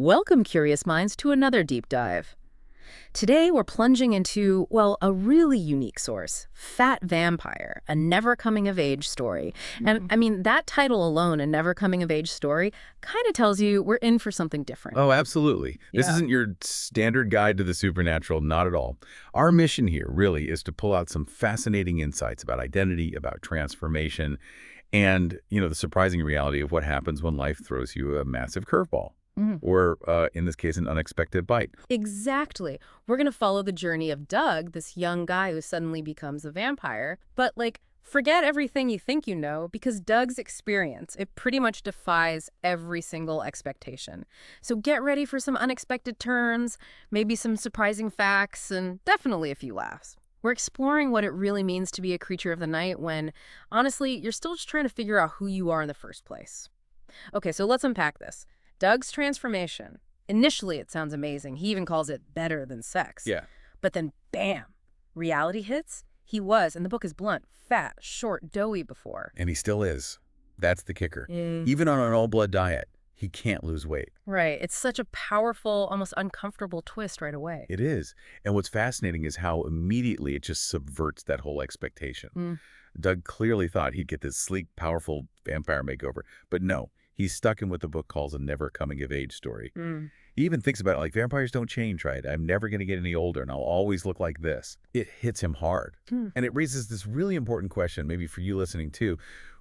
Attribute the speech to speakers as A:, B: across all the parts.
A: Welcome, curious minds, to another deep dive. Today, we're plunging into, well, a really unique source, Fat Vampire, a never-coming-of-age story. And, I mean, that title alone, a never-coming-of-age story, kind of tells you we're in for something different.
B: Oh, absolutely. This
A: Yeah.
B: isn't your standard guide to the supernatural, not at all. Our mission here really is to pull out some fascinating insights about identity, about transformation, and, the surprising reality of what happens when life throws you a massive curveball.
A: Mhm.
B: Or, in this case, an unexpected bite.
A: Exactly. We're going to follow the journey of Doug, this young guy who suddenly becomes a vampire. But, forget everything you think you know, because Doug's experience, it pretty much defies every single expectation. So get ready for some unexpected turns, maybe some surprising facts, and definitely a few laughs. We're exploring what it really means to be a creature of the night when, honestly, you're still just trying to figure out who you are in the first place. Okay, so let's unpack this. Doug's transformation. Initially, it sounds amazing. He even calls it better than sex.
B: Yeah.
A: But then, bam, reality hits. He was, and the book is blunt, fat, short, doughy before.
B: And he still is. That's the kicker.
A: Mm.
B: Even on an all-blood diet, he can't lose weight.
A: Right. It's such a powerful, almost uncomfortable twist right away.
B: It is. And what's fascinating is how immediately it just subverts that whole expectation.
A: Mm.
B: Doug clearly thought he'd get this sleek, powerful vampire makeover. But no, he's stuck in what the book calls a never-coming-of-age story.
A: Mm.
B: He even thinks about it like, vampires don't change, right? I'm never going to get any older, and I'll always look like this. It hits him hard. And it raises this really important question, maybe for you listening too.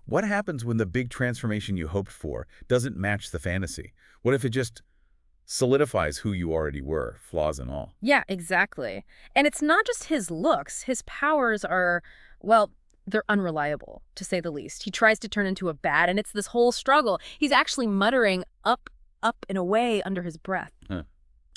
B: What happens when the big transformation you hoped for doesn't match the fantasy? What if it just solidifies who you already were, flaws and all?
A: Yeah, exactly. And it's not just his looks. His powers are, well, they're unreliable, to say the least. He tries to turn into a bat, and it's this whole struggle. He's actually muttering up, and away under his breath.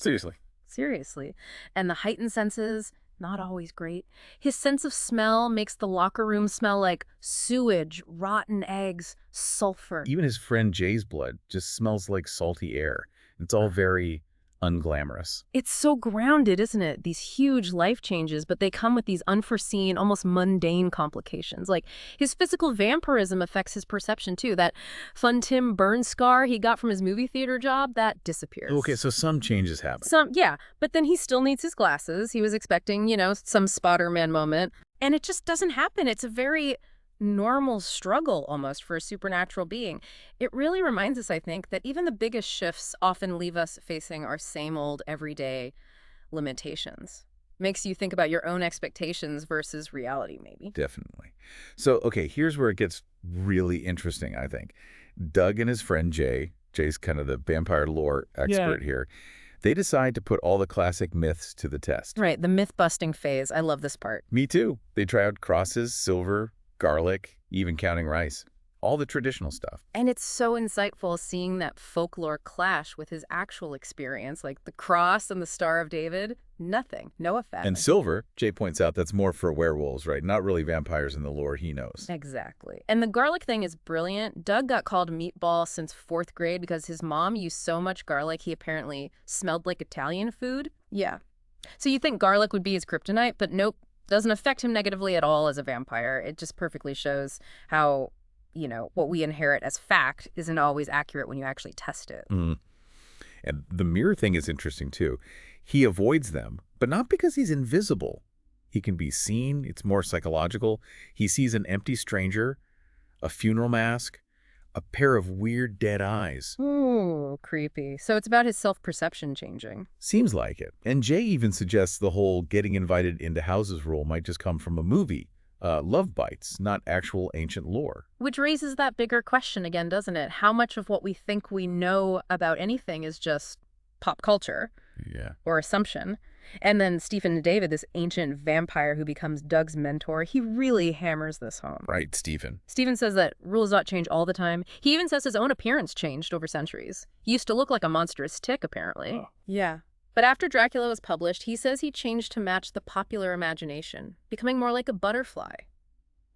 B: Seriously.
A: Seriously. And the heightened senses, not always great. His sense of smell makes the locker room smell like sewage, rotten eggs, sulfur.
B: Even his friend Jay's blood just smells like salty air. It's all very unglamorous.
A: It's so grounded, isn't it? These huge life changes, but they come with these unforeseen, almost mundane complications. Like, his physical vampirism affects his perception, too. That fun Tim burn scar he got from his movie theater job, that disappears.
B: Okay, so some changes happen.
A: Yeah, but then he still needs his glasses. He was expecting, some Spider-Man moment. And it just doesn't happen. It's a very normal struggle almost for a supernatural being. It really reminds us, I think, that even the biggest shifts often leave us facing our same old everyday limitations. Makes you think about your own expectations versus reality, maybe.
B: Definitely. So, okay, here's where it gets really interesting, I think. Doug and his friend Jay's kind of the vampire lore expert here, they decide to put all the classic myths to the test.
A: Right, the myth-busting phase. I love this part.
B: Me too. They try out crosses, silver, garlic, even counting rice. All the traditional stuff.
A: And it's so insightful seeing that folklore clash with his actual experience, like the cross and the Star of David. Nothing. No effect.
B: And silver, Jay points out, that's more for werewolves, right? Not really vampires in the lore he knows.
A: Exactly. And the garlic thing is brilliant. Doug got called meatball since 4th grade because his mom used so much garlic he apparently smelled like Italian food. Yeah. So you think garlic would be his kryptonite, but nope. Doesn't affect him negatively at all as a vampire. It just perfectly shows how, what we inherit as fact isn't always accurate when you actually test it.
B: And the mirror thing is interesting, too. He avoids them, but not because he's invisible. He can be seen. It's more psychological. He sees an empty stranger, a funeral mask, a pair of weird dead eyes.
A: Ooh, creepy. So it's about his self-perception changing.
B: Seems like it. And Jay even suggests the whole getting invited into houses rule might just come from a movie. Love bites, not actual ancient lore.
A: Which raises that bigger question again, doesn't it? How much of what we think we know about anything is just pop culture?
B: Yeah.
A: Or assumption? And then Stephen David, this ancient vampire who becomes Doug's mentor, he really hammers this home.
B: Right, Stephen.
A: Stephen says that rules don't change all the time. He even says his own appearance changed over centuries. He used to look like a monstrous tick, apparently.
B: Oh.
A: Yeah. But after Dracula was published, he says he changed to match the popular imagination, becoming more like a butterfly.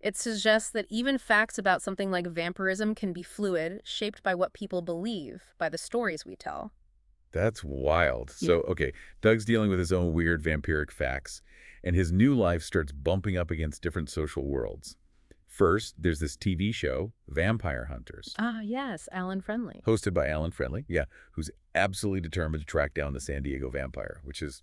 A: It suggests that even facts about something like vampirism can be fluid, shaped by what people believe, by the stories we tell.
B: That's wild. So, okay, Doug's dealing with his own weird vampiric facts, and his new life starts bumping up against different social worlds. First, there's this TV show, Vampire Hunters,
A: Ah, yes, Alan Friendly.
B: hosted by Alan Friendly, yeah, who's absolutely determined to track down the San Diego vampire, which is,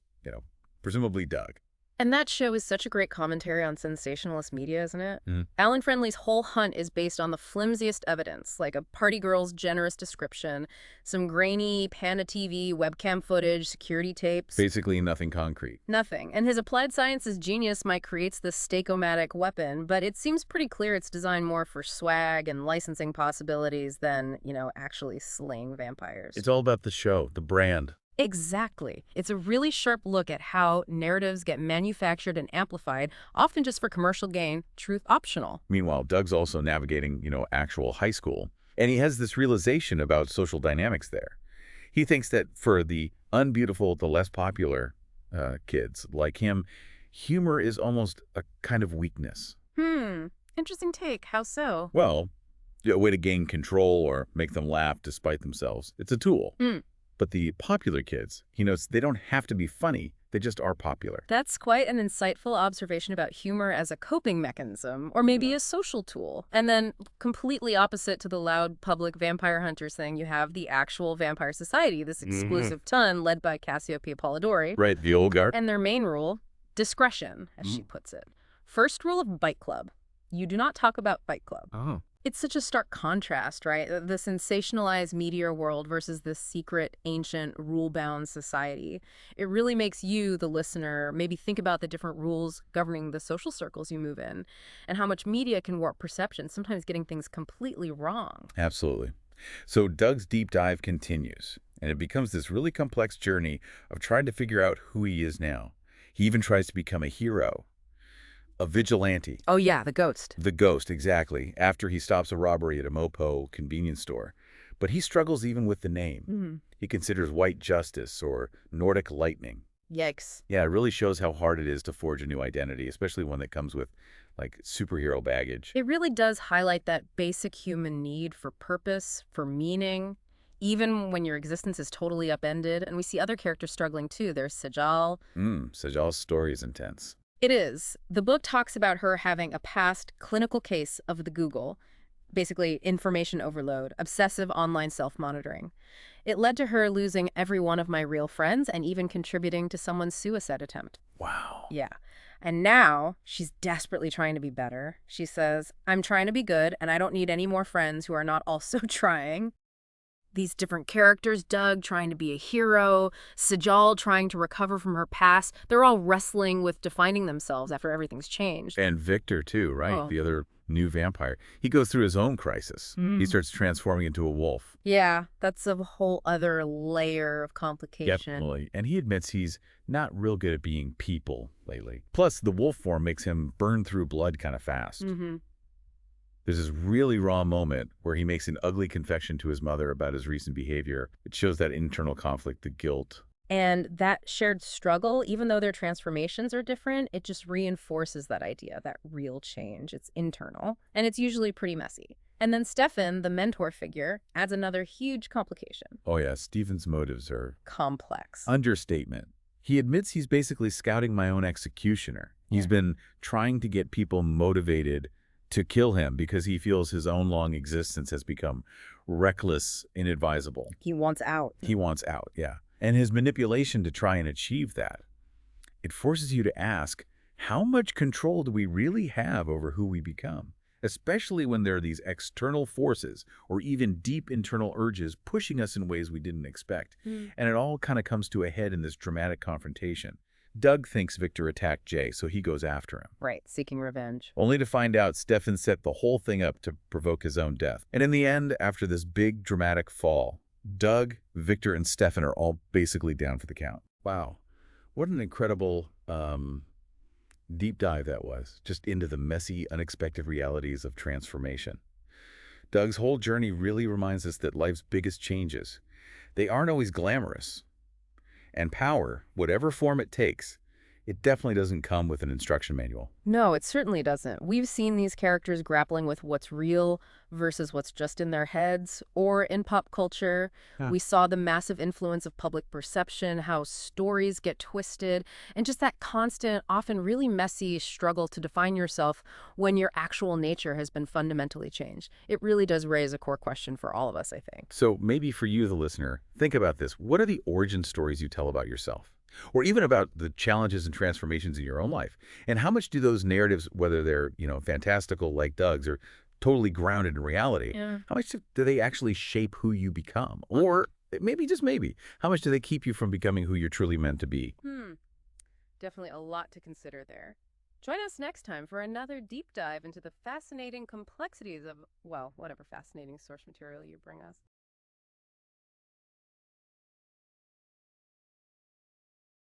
B: presumably Doug.
A: And that show is such a great commentary on sensationalist media, isn't it?
B: Mhm.
A: Alan Friendly's whole hunt is based on the flimsiest evidence, like a party girl's generous description, some grainy Panda TV, webcam footage, security tapes.
B: Basically nothing concrete.
A: Nothing. And his applied sciences genius might create this stake-o-matic weapon, but it seems pretty clear it's designed more for swag and licensing possibilities than, actually slaying vampires.
B: It's all about the show, the brand.
A: Exactly. It's a really sharp look at how narratives get manufactured and amplified, often just for commercial gain, truth optional.
B: Meanwhile, Doug's also navigating, actual high school, and he has this realization about social dynamics there. He thinks that for the unbeautiful, the less popular kids like him, humor is almost a kind of weakness.
A: Interesting take. How so?
B: Well, a way to gain control or make them laugh despite themselves. It's a tool. But the popular kids, he notes, they don't have to be funny. They just are popular.
A: That's quite an insightful observation about humor as a coping mechanism, or maybe a social tool. And then, completely opposite to the loud public vampire hunters thing, you have the actual vampire society, this exclusive ton led by Cassiopeia Polidori.
B: Right, the old guard.
A: And their main rule, discretion, as she puts it. First rule of Fight Club, you do not talk about Fight Club.
B: Oh.
A: It's such a stark contrast, right? The sensationalized meteor world versus this secret, ancient, rule-bound society. It really makes you, the listener, maybe think about the different rules governing the social circles you move in and how much media can warp perception, sometimes getting things completely wrong.
B: Absolutely. So Doug's deep dive continues, and it becomes this really complex journey of trying to figure out who he is now. He even tries to become a hero. A vigilante.
A: Oh yeah, the ghost.
B: The ghost, exactly, after he stops a robbery at a Mopo convenience store. But he struggles even with the name. He considers white justice or Nordic lightning.
A: Yikes.
B: Yeah, it really shows how hard it is to forge a new identity, especially one that comes with, superhero baggage.
A: It really does highlight that basic human need for purpose, for meaning, even when your existence is totally upended. And we see other characters struggling too. There's Sejal.
B: Sejal's story is intense.
A: It is. The book talks about her having a past clinical case of the Google, basically information overload, obsessive online self-monitoring. It led to her losing every one of my real friends and even contributing to someone's suicide attempt.
B: Wow.
A: Yeah. And now she's desperately trying to be better. She says, I'm trying to be good and I don't need any more friends who are not also trying. These different characters, Doug trying to be a hero, Sejal trying to recover from her past, they're all wrestling with defining themselves after everything's changed.
B: And Victor, too, right?
A: Oh.
B: The other new vampire. He goes through his own crisis. He starts transforming into a wolf.
A: Yeah, that's a whole other layer of complication.
B: Definitely. And he admits he's not real good at being people lately. Plus, the wolf form makes him burn through blood kind of fast. There's this really raw moment where he makes an ugly confession to his mother about his recent behavior. It shows that internal conflict, the guilt.
A: And that shared struggle, even though their transformations are different, it just reinforces that idea, that real change. It's internal, and it's usually pretty messy. And then Stefan, the mentor figure, adds another huge complication.
B: Oh yeah, Stephen's motives are
A: Complex.
B: understatement. He admits he's basically scouting my own executioner. He's been trying to get people motivated to kill him because he feels his own long existence has become reckless, inadvisable.
A: He wants out.
B: He wants out, yeah. And his manipulation to try and achieve that, it forces you to ask, how much control do we really have over who we become? Especially when there are these external forces or even deep internal urges pushing us in ways we didn't expect. And it all kind of comes to a head in this dramatic confrontation. Doug thinks Victor attacked Jay, so he goes after him.
A: Right, seeking revenge.
B: Only to find out Stefan set the whole thing up to provoke his own death. And in the end, after this big dramatic fall, Doug, Victor, and Stefan are all basically down for the count. Wow. What an incredible deep dive that was, just into the messy, unexpected realities of transformation. Doug's whole journey really reminds us that life's biggest changes, they aren't always glamorous. And power, whatever form it takes, It definitely doesn't come with an instruction manual.
A: No, it certainly doesn't. We've seen these characters grappling with what's real versus what's just in their heads, or in pop culture.
B: Yeah.
A: We saw the massive influence of public perception, how stories get twisted, and just that constant, often really messy struggle to define yourself when your actual nature has been fundamentally changed. It really does raise a core question for all of us, I think.
B: So maybe for you, the listener, think about this. What are the origin stories you tell about yourself? Or even about the challenges and transformations in your own life? And how much do those narratives, whether they're, fantastical like Doug's or totally grounded in reality,
A: Yeah.
B: how much do they actually shape who you become? Or maybe, just maybe, how much do they keep you from becoming who you're truly meant to be?
A: Definitely a lot to consider there. Join us next time for another deep dive into the fascinating complexities of, well, whatever fascinating source material you bring us.